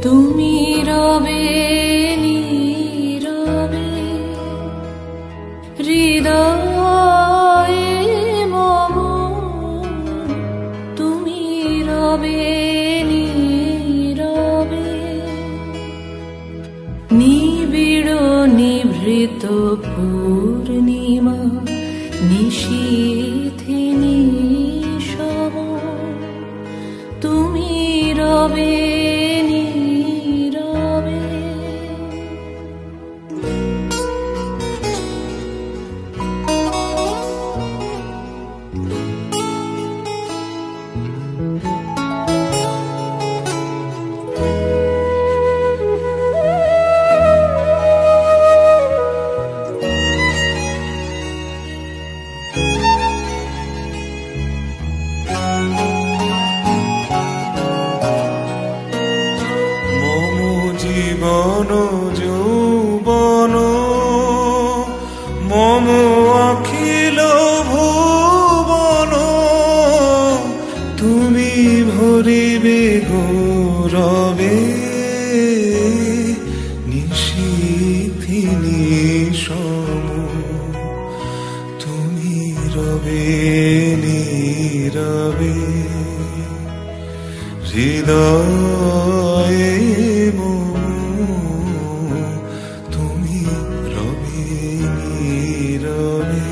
তুমি রবে নীরবে হৃদয়ে মম, তুমি রবে নীরবে নিবিড় নিভৃত পূর্ণিমা নিশীথে নিশব, তুমি রবে নীরবে। জীবন যৌবন মম অখিল ভুবন, তুমি ভরিবে গৌরবে নিশীথি নিশম, তুমি রবে নীরবে হৃদয়ে মম, তুমি রবে নীরবে।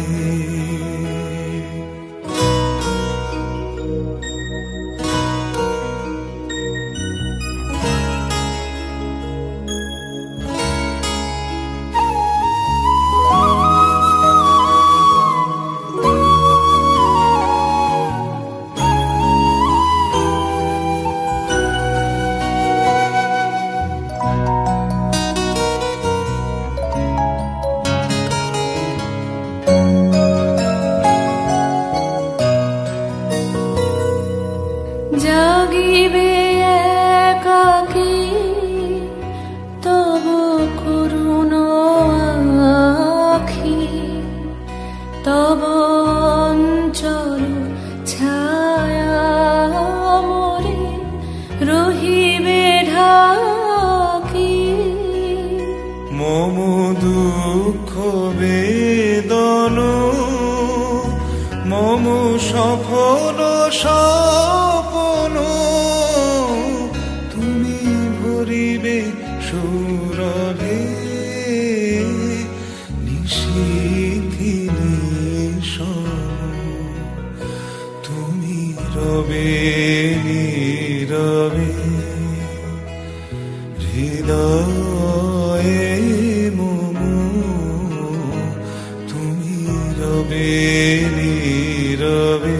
জাগিবে একাকী তব করুণ আখি, তব অঞ্চল ছায়া মোরে রহিবে ঢাকি। মম দুঃখ বেদন মম সফল স্বপন, তুমি ভরিবে সৌরভে নিশীথি নিশম, তুমি রবে নীরবে হৃদয়ে মম, তুমি রবে নীরবে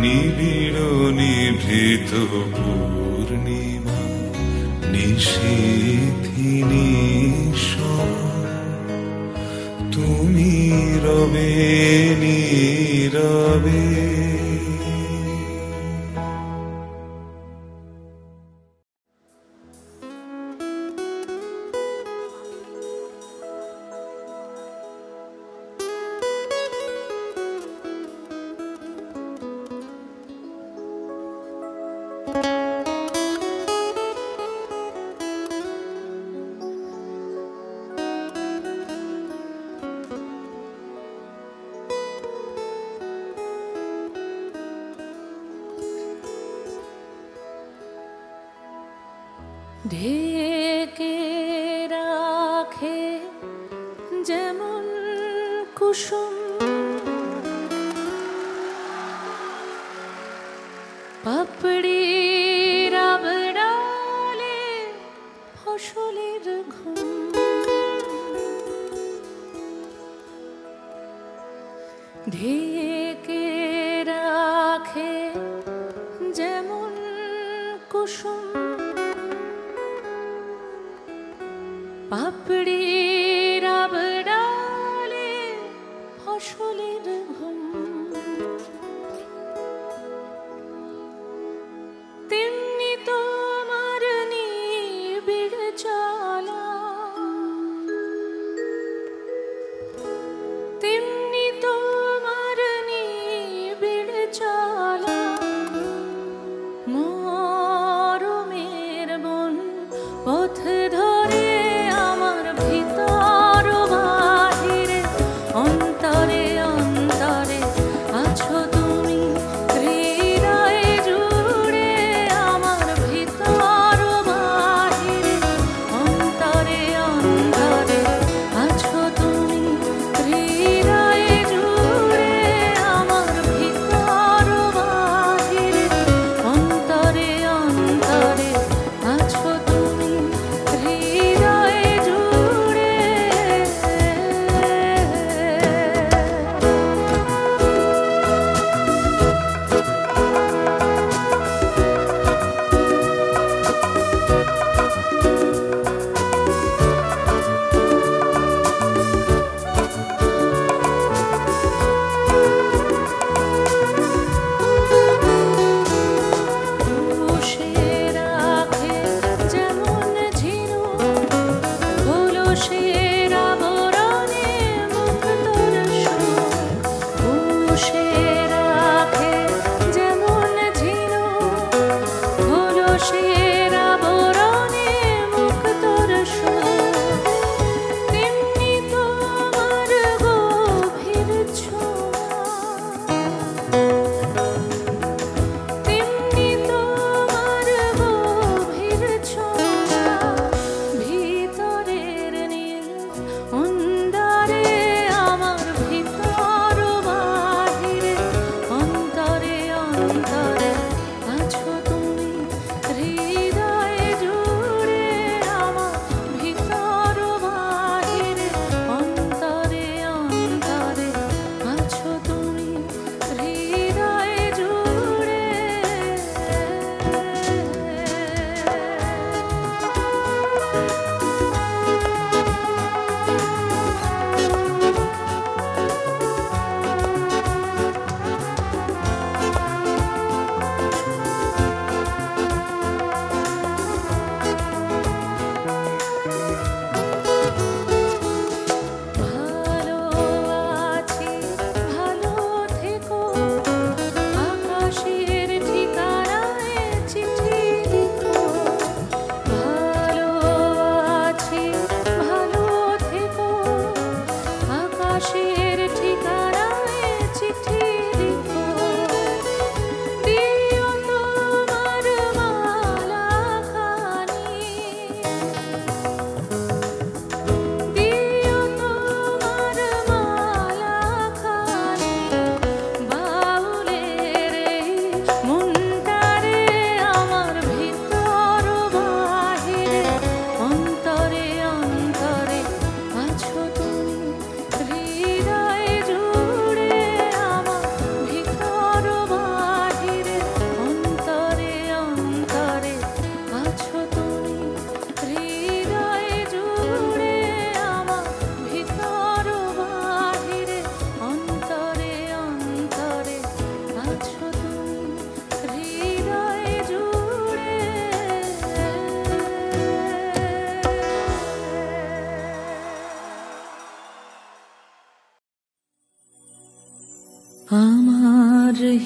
নিবিড় নিভৃত পূর্ণিমা নিশীথি নিশম, তুমি রবে নীরবে। ঢেকে রাখে যেমন কুসুম পাপড়ি রাবড়ালে ফসলের ঘুম, ঢেকে রাখে যেমন কুসুম পাপড়ি রাবড়ালে ফসলের ঘুম, তেমনি তোমার নিবিড় চলা, তেমনি তোমার নিবিড় চলা মোর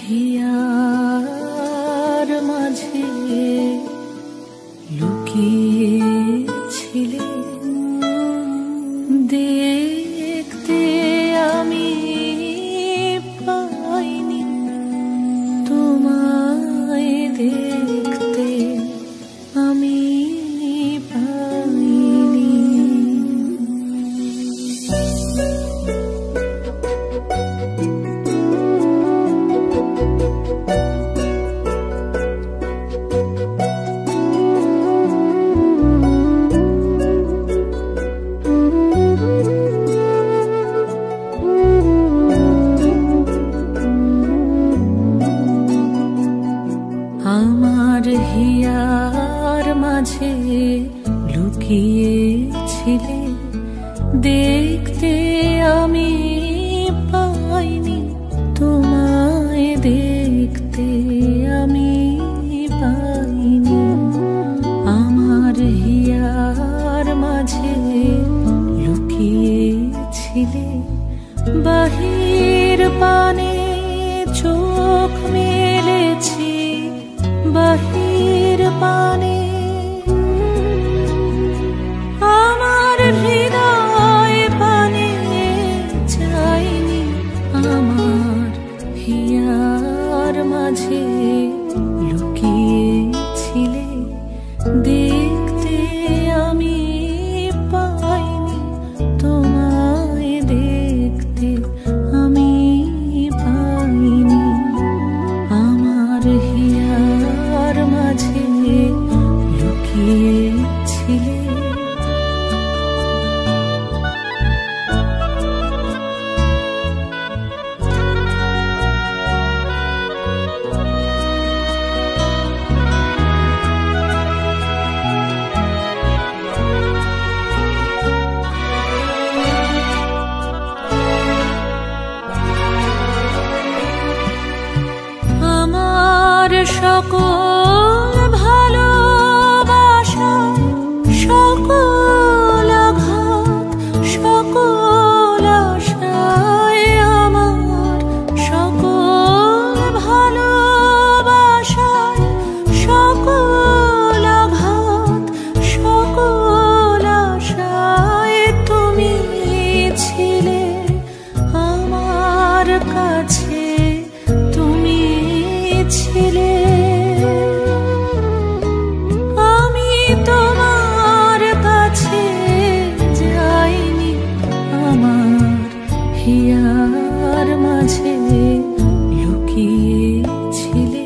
হিয়ার মাঝে লুকিয়েছিলে, দেখতে আমি পাইনি তোমায়, দেখতে আমি পাইনি। আমার হিয়ার মাঝে লুকিয়েছিলে, দেখতে আমি পাইনি তোমায়, দেখতে আমি পাইনি। আমার হিয়ার মাঝে লুকিয়েছিলে, বাহির পানে চোখ মেলেছি, বাহির পানে আমার হৃদয় পানে চাইনি। আমার হিয়ার মাঝে লুকিয়েছিলে, দেখতে আমি পাইনি তোমায়, দেখতে আমি পাইনি। আমার হিয়ার মাঝে লুকিয়েছিলে। আমার সকল ভালোবাসায় সকল আঘাত, সকল আশায়, আমার সকল ভালোবাসায় সকল আঘাত, সকল আশায় তুমি ছিলে আমার কাছে, তুমি ছিলে। আমি তোমার কাছে যাইনি, আমার হিয়ার মাঝে লুকিয়েছিলে।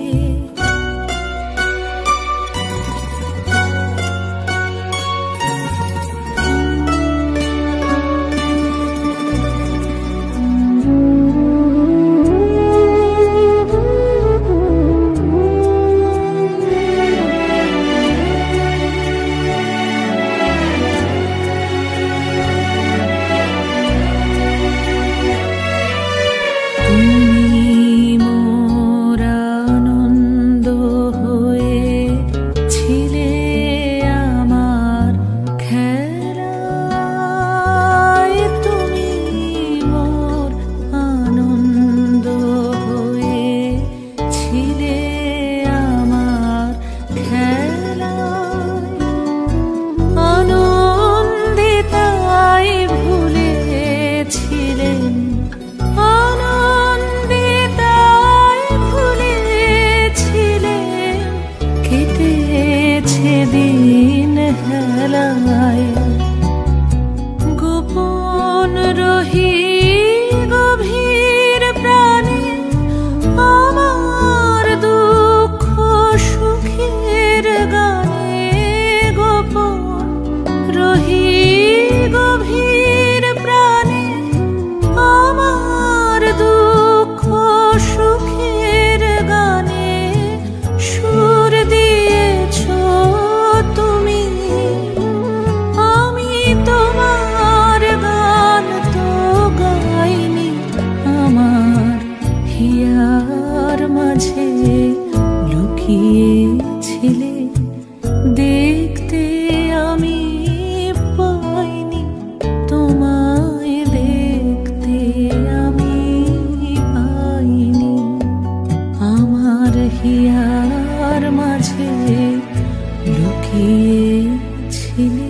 দিন হেলায় গোপন রহি গভীর প্রাণে, আমার দুঃখ সুখের গানে গোপন রহি গভীর প্রাণে, আমার দুঃখ সুখের গানে সুর দিয়েছ তুমি। আমি তোমার গান তো গাইনি, আমার হিয়ার মাঝে লুকিয়েছিলে, দেখতে আমি পাইনি তোমায়, দেখতে আমি পাইনি। হিয়ার মাঝে লুকিয়েছিলে।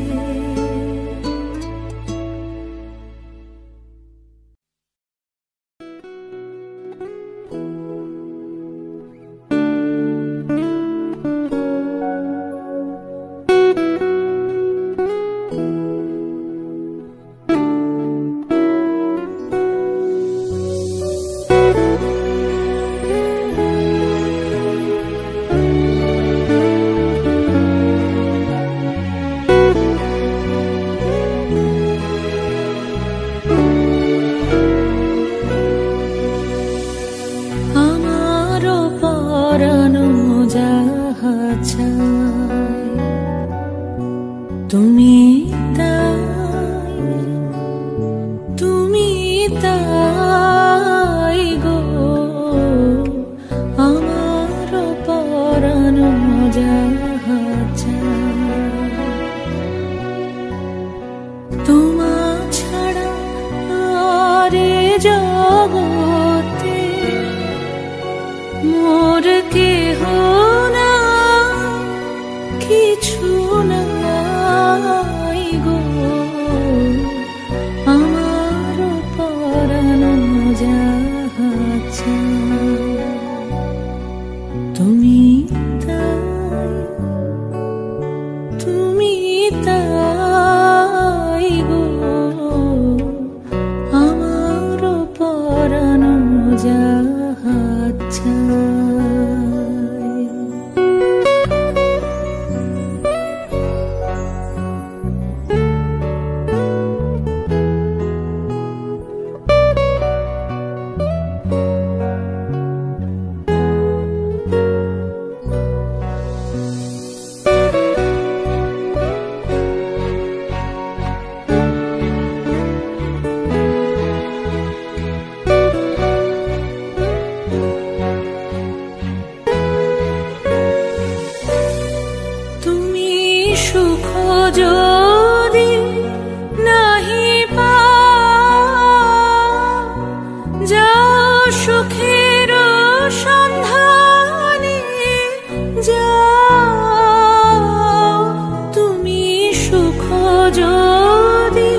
তুমি তাই গো আমার পরানো যাহা তোমা ছাড়া আরে জগতে মোর কেহ না কিছু নাই গো আমার পরানো যাহা তুমি তাই গো আমার পরানো যাহা সুখ যদি নাহি পাও যাও সুখের সন্ধানে যাও তুমি সুখ যদি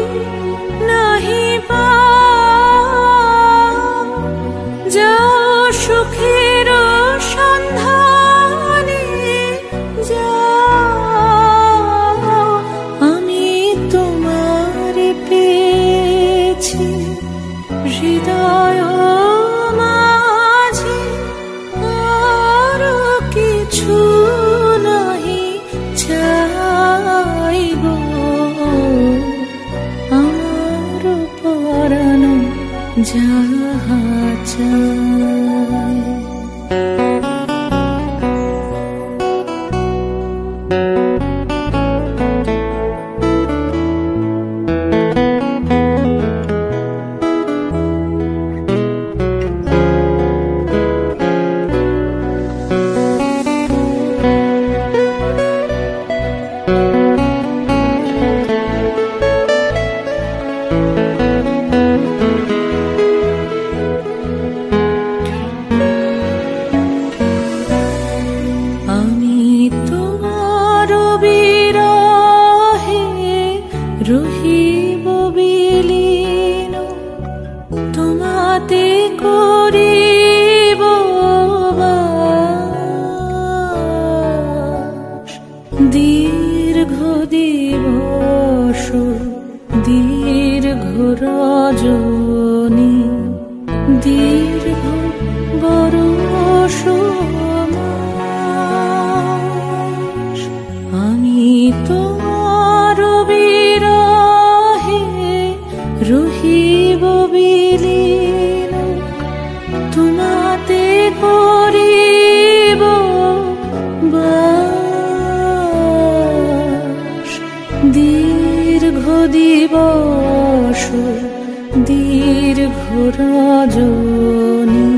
নাহি পাও যাও সুখের সন্ধানে যাও হৃদয় মাঝে আর কিছু নাহি চাই গো আমার পরানো যাহা চাই। রহিব বিলীন তোমাতে করিব বাস দীর্ঘ দিবস দীর্ঘ রজনী দীর্ঘ বরষ মাস আমি তোমার রহিব বিলীন তোমাতে করিব বাস দীর্ঘ দিবস দীর্ঘ রজনী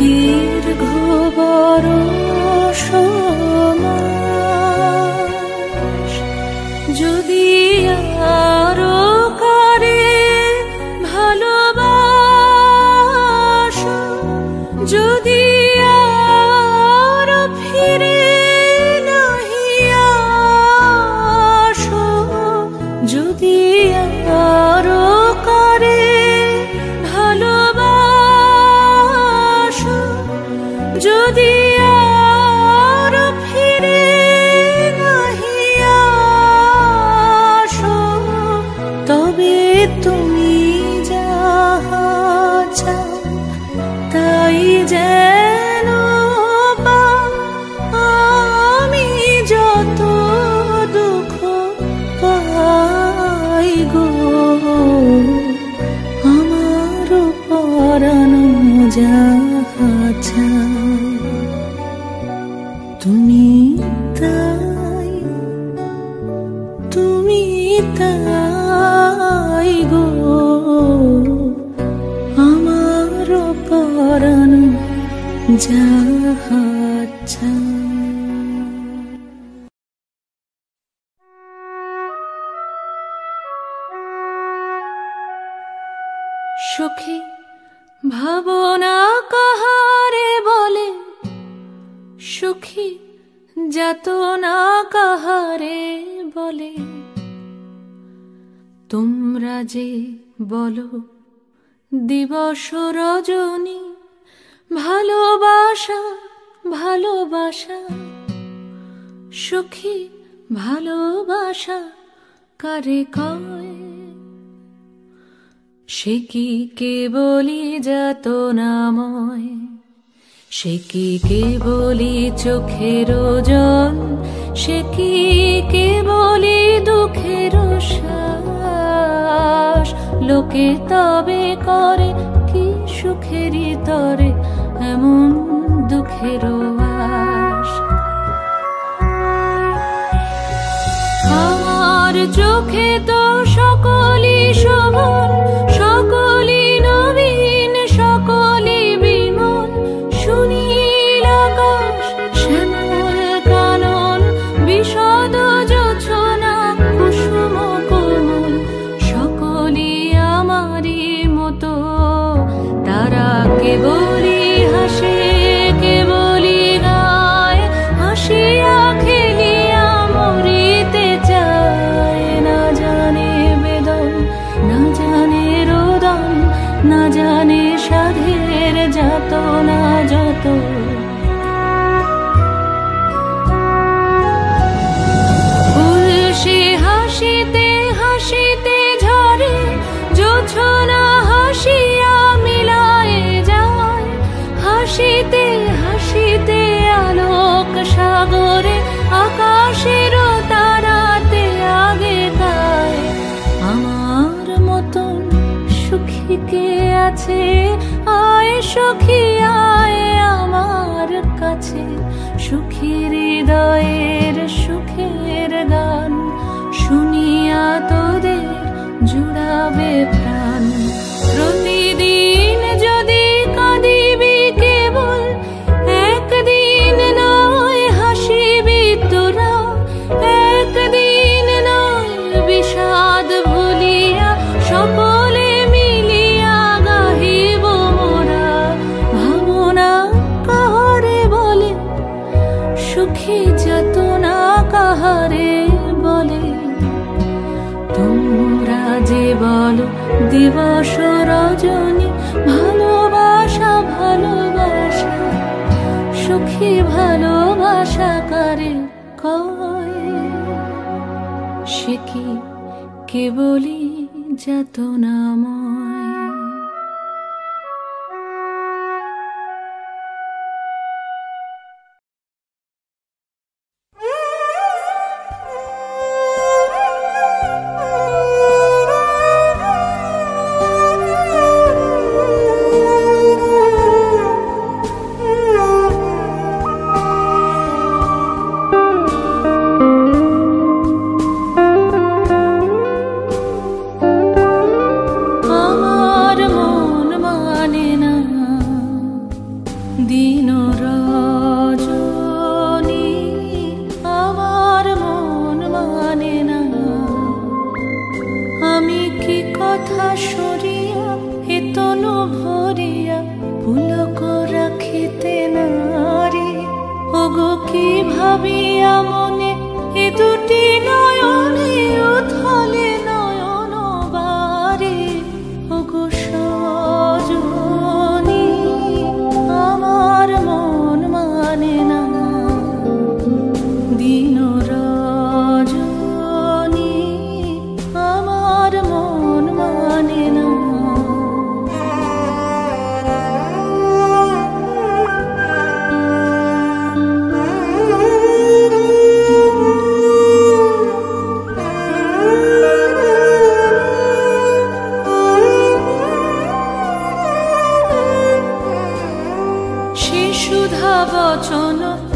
দীর্ঘ বরষ মাস যদি আরো যদি আর ফিরে নাহি আসো, তবে তুমি যাহা চাও তাই যেন পাও। আমি যত দুঃখ পাই গো, আমার পরানো যাহা চাও তুমি তাই, তুমি তাই গো, আমার পরানো যাহা চাও। সখী ভাবনা কাহারে বলে, সুখী যাতনা কাহারে বলে। তোমরা যে বলো দিবস রজনী, ভালোবাসা ভালোবাসা, সখী ভালোবাসা কারে কয়? সে কি কেবলি যাতনাময়, সে কি কেবলি চোখের জল, সে কি কেবলি দুঃখের শ্বাস। লোকে তবে করে কি সুখেরই তরে এমন দুঃখের আশ। আমার চোখে তো সকলই শোভন, সকলই নবীন, সকলই বিমল। সুনীল আকাশ, শ্যামল কানন, বিশদ জোছনা, কুসুম কোমল, সকলই আমারই মতো। তারা কেবলই হাসে, কেবলই গায়, হাসিয়া খেলিয়া মরিতে চায়। না জানে বেদন, না জানে রোদন, না জানে সাধের যাতনা যত। ফুল সে হাসিতে হাসিতে ঝরে, জোছনা হাসিয়া মিলায়ে যায়। হাসিতে হাসিতে আলোক সাগরে, আকাশের তারাতে আগে গায়। আমার মতন সুখী কে আছে? আয় সখী আয় আমার কাছে, সুখী হৃদয়ের সুখের গান শুনিয়া তোদের জুড়াবে প্রাণ। প্রতিদিন যদি কাঁদিবি কেবল, একদিন নয় হাসিবি তোরা। একদিন নয় বিষাদ ভুলিয়া, সকলে মিলিয়া গাহিব মোরা। ভাবনা কাহারে বলে, সুখী যাতনা কাহারে বলে। তোমরা যে বলো দিবস রজনী, ভালোবাসা ভালোবাসা, সুখী ভালোবাসা কারে কয়? সে কি কেবলি যাতনাময়। ভাবিয়া মনে এ দুটি নয়নে উথলে নয়ন বারে। ওগো সজনী আমার মন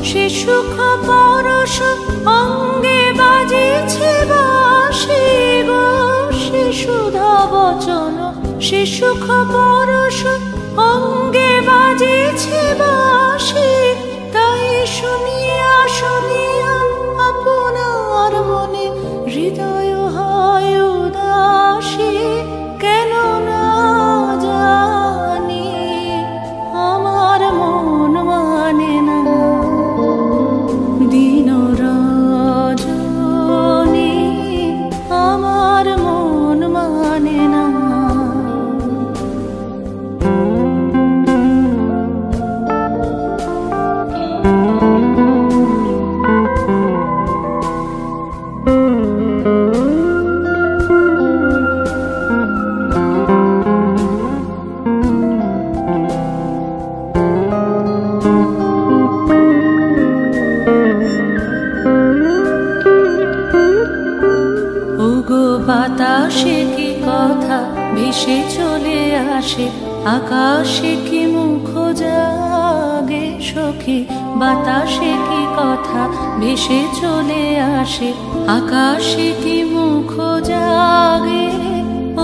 সে সুখ পরশ অঙ্গে বাজিছে বাঁশি গো, সে সুধা বচন সে সুখ পরশ অঙ্গে বাজিছে বাঁশি। তাই শুনিয়া শুনিয়া আপনার মনে হৃদয় হয় উদাসী, কেন না জানি আমার মন মানে না দিন রজনী, আমার মন মানে না। বাতাসে কি কথা ভেসে চলে আসে, আকাশে কি মুখ জাগে সখী। বাতাসে কি কথা ভেসে চলে আসে, আকাশে কি মুখ জাগে।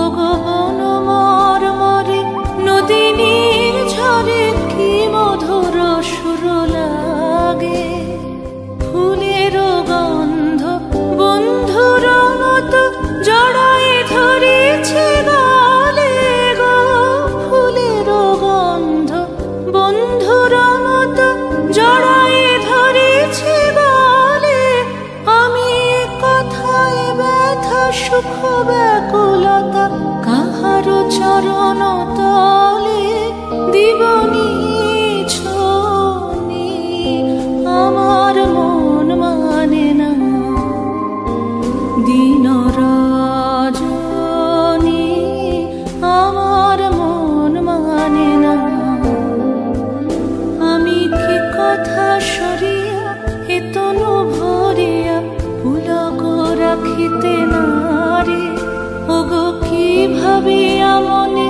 ওগো বন মরমরে নদীনীর ঝরে কি মধুর সুর লাগে। ফুলের গন্ধ বন্ধুর মতো জড়ায় ধরেছে গালে গো, ফুলের গন্ধ বন্ধুর মতো জড়ায় ধরেছে গালে। আমি কথায় ব্যথা সুখ ব্যাকুলতা কাহারো চরণ তলে দিবনি ছনি, আমার মন মানে না দিন রজনী, আমার মন মানে না। আমি কি কথা সরিয়া এতনু ভরিয়া পুলক রাখিতে নারে। ওগো কি ভাবিয়া মনে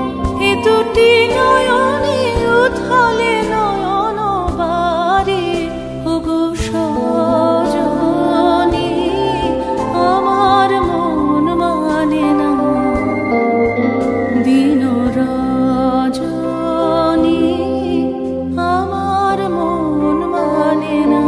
এ দুটি নয়নে উথালে নয়ন বারে। ওগো সজনী, আমার মন মানে না দিন রজনী, আমার মন মানে না।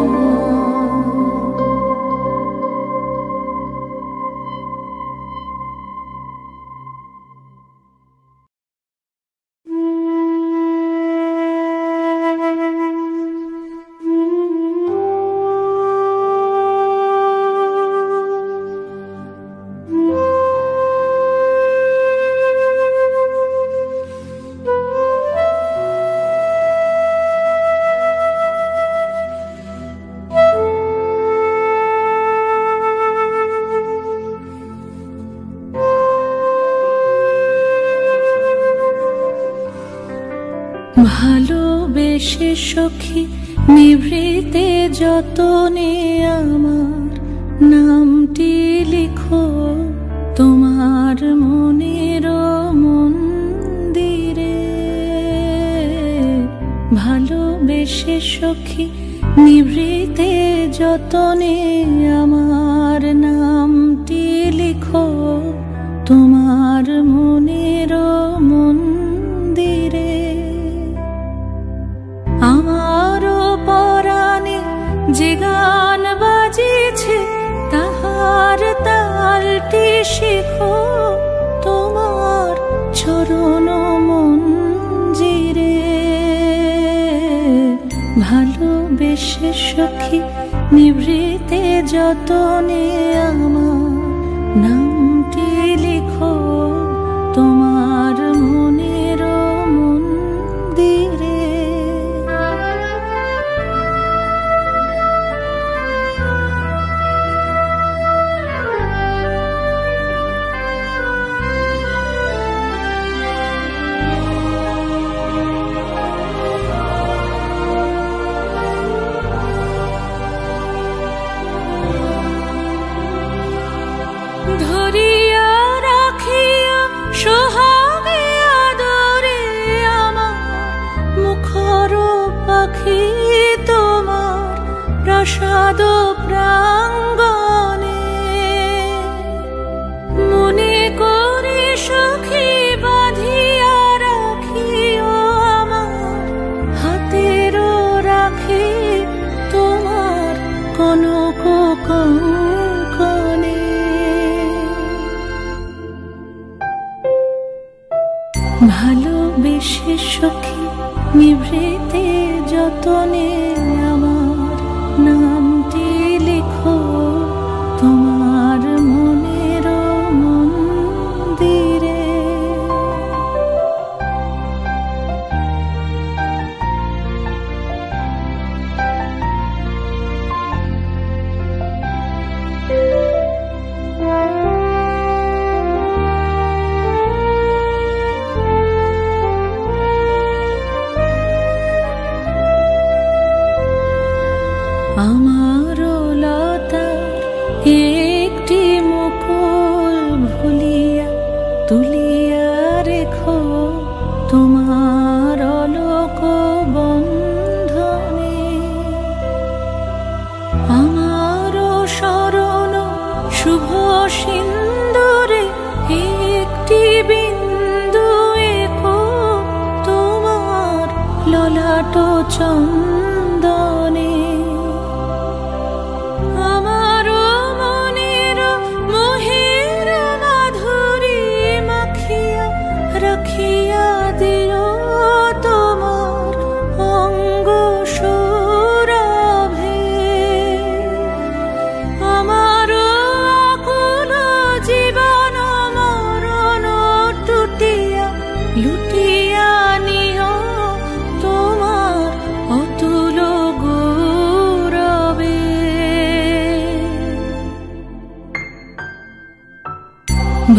ভালোবেসে সখী নিভৃতে যতনে আমার নামটি লিখো তোমার মনের মন্দিরে। ভালোবেসে সখী নিভৃতে যতনে আমার নামটি লিখো তোমার মনের মন্দিরে। আমারও পরাণে যে গান বাজিছে তাহার তালটি শিখো তোমার চরণ মঞ্জিরে। ভালোবেসে সখী নিভৃতে যতনে আমার নামটি লিখো তোমার মনের মন্দিরে। ধরিয়া রাখিয়া সোহাগে আদরে আমার মুখর পাখি তোমার প্রাসাদ প্রাঙ্গণে মনে করে সখী বাঁধিয়া রাখিও আমার হাতের রাখি তোমার কনক কঙ্কণে। ভালোবেসে সখী নিভৃতে যতনে আমার নামটি লিখো তোমার মনের মন্দিরে। আমার লতার একটি মুকুল ভুলিয়া তুলিয়া রেখো তোমার অলোক বন্ধনে। আমার শরণ শুভ সিন্দুরে একটি বিন্দু এঁকো তোমার ললাট চন্দনে। আমার মনের মোহের মাধুরী মাখিয়া রাখিয়া দিও তোমার অঙ্গ সৌরভে। আমার আকুল জীবন মরণ টুটিয়া লুটিয়া নিও তোমার অতুল গৌরবে।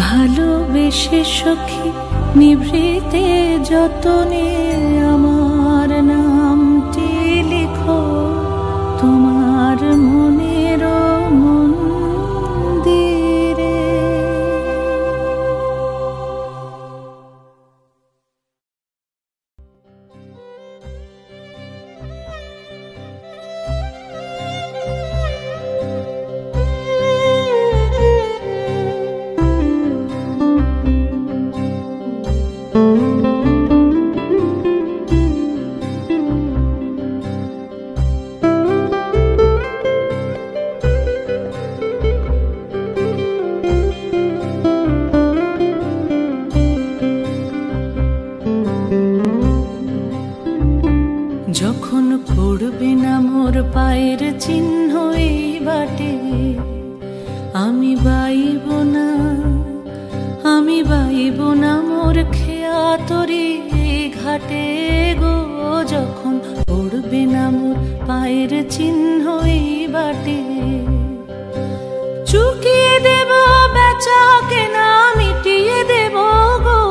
ভালোবেসে সখী নিভৃতে যতনে আমার নামটি লিখো তোমার মনের মন্দিরে। যখন পড়বে না মোর পায়ের চিহ্ন এই বাটে আমি বাইব না মোর খেয়া তরি ঘাটে গো। যখন পড়বে না মোর পায়ের চিহ্ন এই বাটে চুকিয়ে দেব বেচা কেনা মিটিয়ে দেব গো,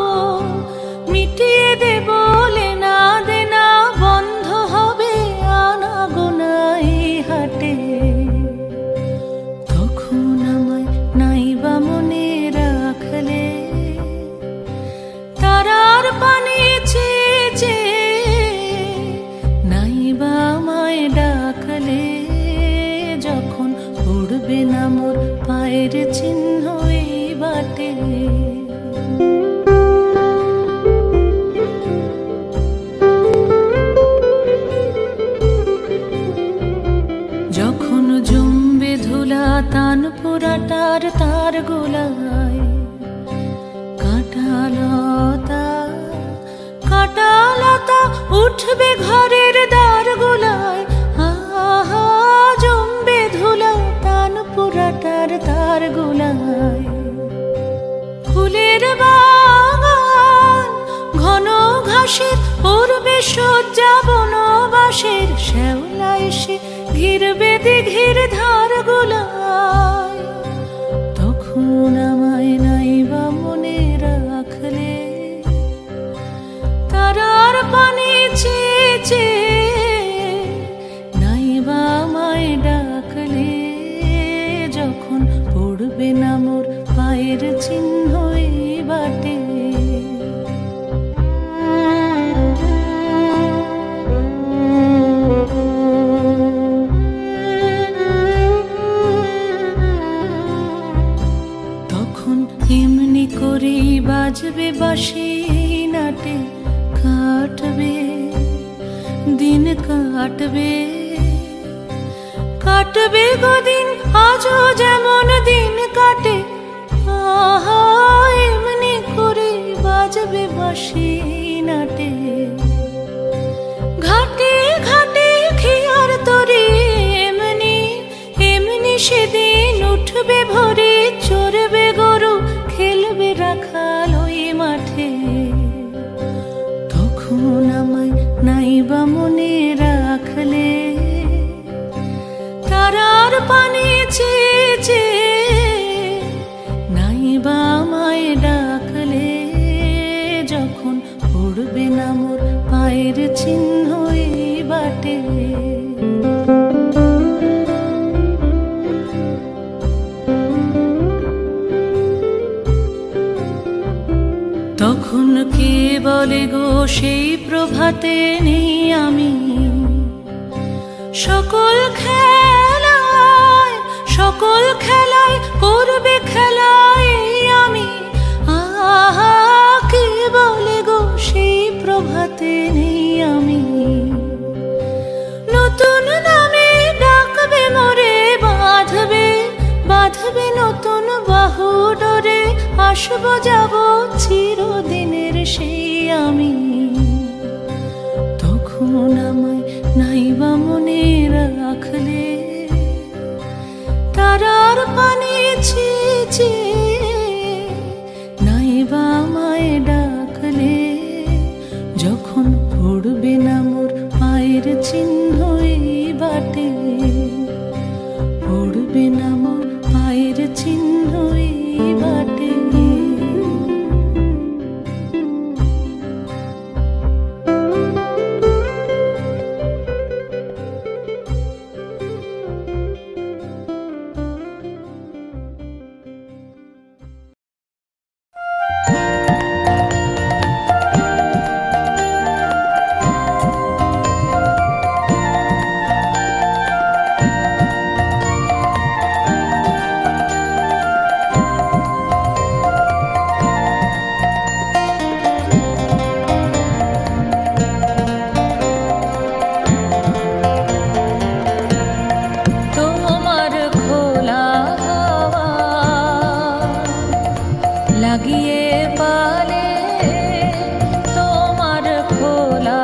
মিটিয়ে দেব লেনা দেনা বন্ধ হবে আনা গোনা এই হাটে। তখন আমায় নাইবা মনে রাখলে তারার পানি চেয়ে নাইবা আমায় ডাকলে। যখন পড়বে না মোর পায়ের চিহ্ন এই বাটে যখন জমবে ধুলা তান পোড়াটার তার গোলায় কাঁটালতা কাঁটালতা উঠবে ঘরের দ্বার গোলায়। আহা জমবে ধুলা তান পোড়াটার তার গোলায়। ফুলের বাগান ঘন ঘাসের পূর্বে সজ্জা বনবাসের শ্যাওলা এসে ঘিরবে দিঘির ধার গোলায়। তখন আমায় নাইবা মনে রাখলে তারার পানি চেয়ে নাইবা আমায় ডাকলে। যখন পড়বে না মোর পায়ের চিহ্ন এই বাটে বাজবে বাঁশি নাটে কাটবে দিন কাটবে কাটবে গদিন আজও যেমন দিন কাটে আহা এমনি করে বাজবে বাঁশি নাটে ঘাটে ঘাটে খেয়ার তরি এমনি এমনি সেদিন উঠবে ভরে চড়বে গরু খেলবে রাখাল ওই মাঠে তখন আমায় নাইবা মনে রাখলে তারার পানে চেয়ে নাইবা আমায় ডাকলে যখন পড়বে না মোর পায়ের চিহ্ন এই বাটে তখন কে বলে গো সেই প্রভাতে নেই আমি সকল খেলায় করবে খেলায় আমি আহা কে বলে গো সেই প্রভাতে নেই আমি নতুন নামে ডাকবে মোরে বাঁধবে নতুন বাহু ডোরে আসবো যাব চিরদিনের সেই আমি তখন আমায় নাইবা মনে রাখলে তারার পানে চেয়ে নাইবা আমায় ডাকলে যখন পড়বে না মোর পায়ের চিহ্ন এই বাটে পড়বে না মোর পায়ের চিহ্ন এই বাটে লাগিয়ে পালে তোমার খোলা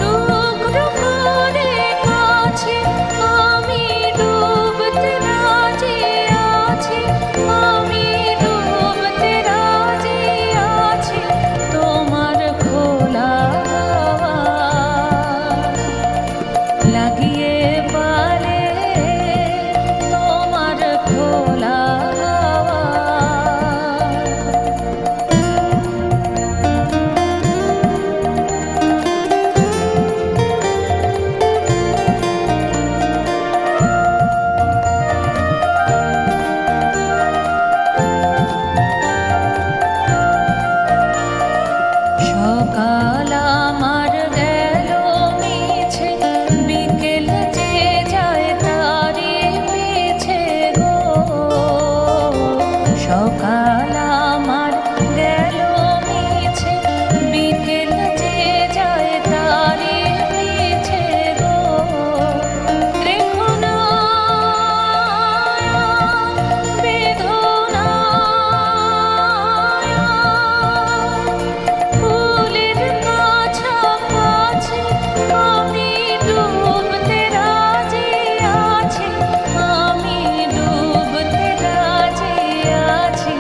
টুকরো করে কাছে আমি ডুবতে রাজি আছি আমি ডুবতে রাজি আছি তোমার খোলা লাগিয়ে পালে তোমার খোলা সকাল আমার গেল মিছে বিকেল যে যায় তারি পিছে গো সকাল আমার গেল মিছে বিকেল যে যায় তারি পিছে গো রেখো না বেদনা ফুলের কাছাকাছি আমি ডুবতে রাজি আছি আমি ডুবতে রাজি আছি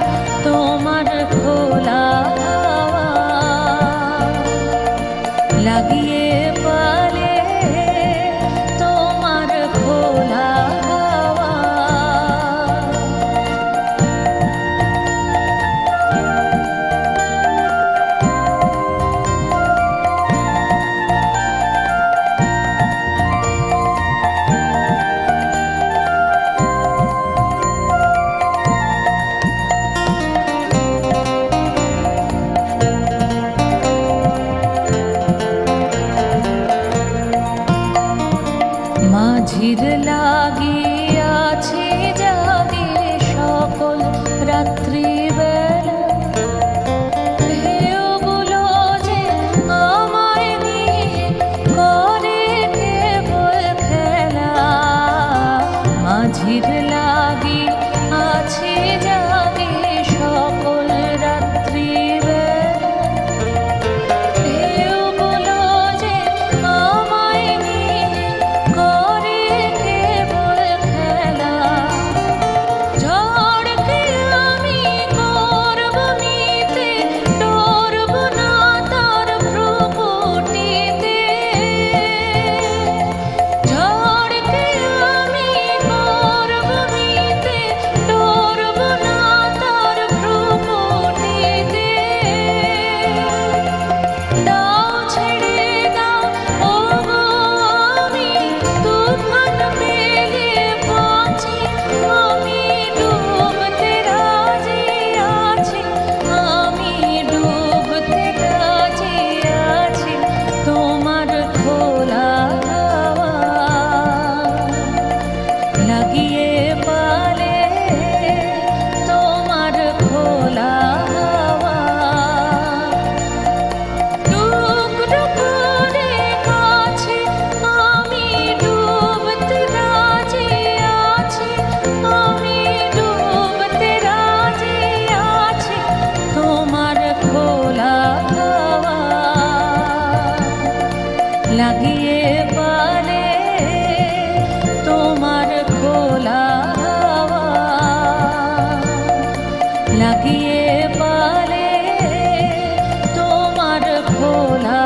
তোমার খোলা লাগিয়ে পালে তোমার খোলা মাঝির লাগিয়াছে জাগে সকল রাত তোমার খোলা লাগিয়ে পালে তোমার খোলা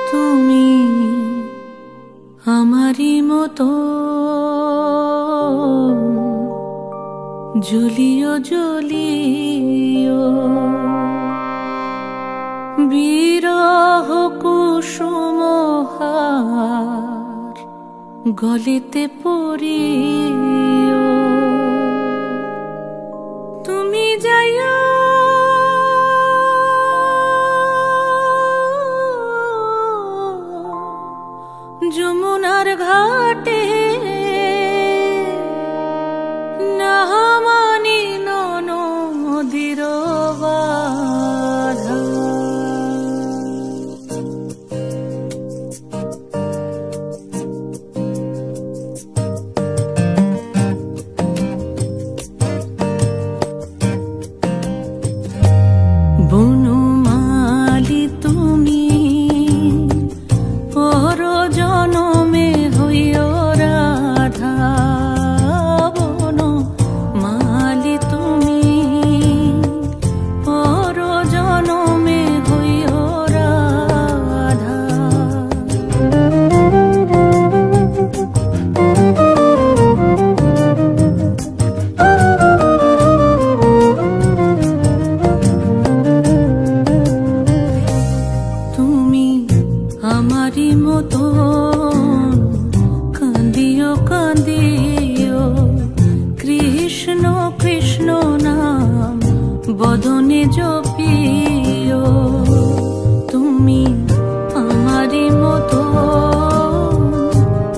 তুমি আমারই মতো জ্বলিও জ্বলিও বিরহ কুসুমহার গলিতে পড়িও তুমি যাইও যমুনার ঘাটে নাহামানি নদীর বাধা বনমালী তুমি জনমে হইও রাধা বনমালী তুমি পর জনমে হইও রাধা তুমি আমারই মতো কান্দিও কান্দিও কৃষ্ণ কৃষ্ণ নাম বদনে জপিও তুমি আমারই মতো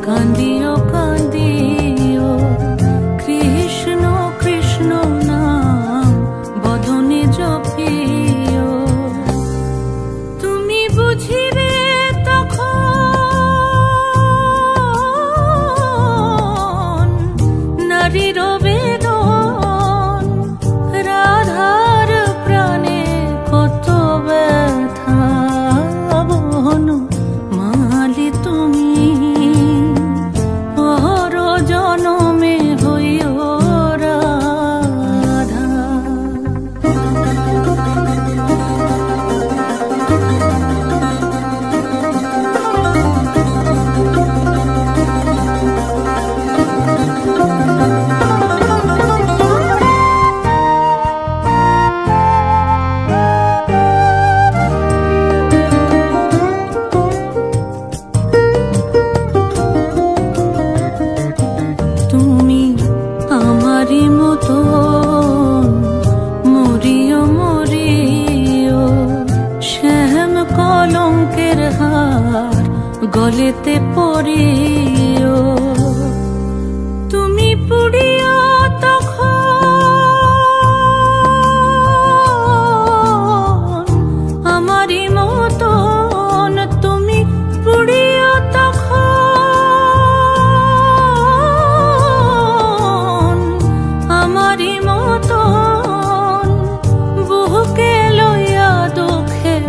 কান্দিও কান্দিও কৃষ্ণ কৃষ্ণ নাম বদনে জপিও তুমি বুঝিবে নারীর বেদন রাধার প্রাণে কত ব্যথা বনমালী তুমি পর জনমে হইও রাধা তুমি আমারই মতো মরিও মরিও শ্যাম কলঙ্কের হার গলেতে পড়িও তুমি পুড়িও তখন আমারই মতন তুমি পুড়িও তখন আমারই মতন বুকে লইয়া দুঃখের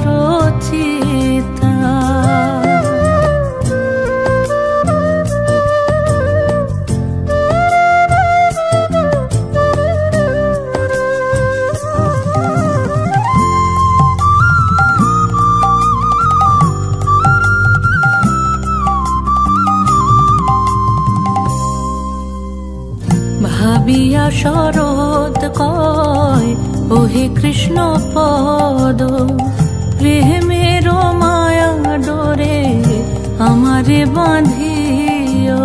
চিতা ভাবিয়া শরৎ কয় ওহে কৃষ্ণ পদ প্রেমের মায়া ডোরে আমারে বাঁধিও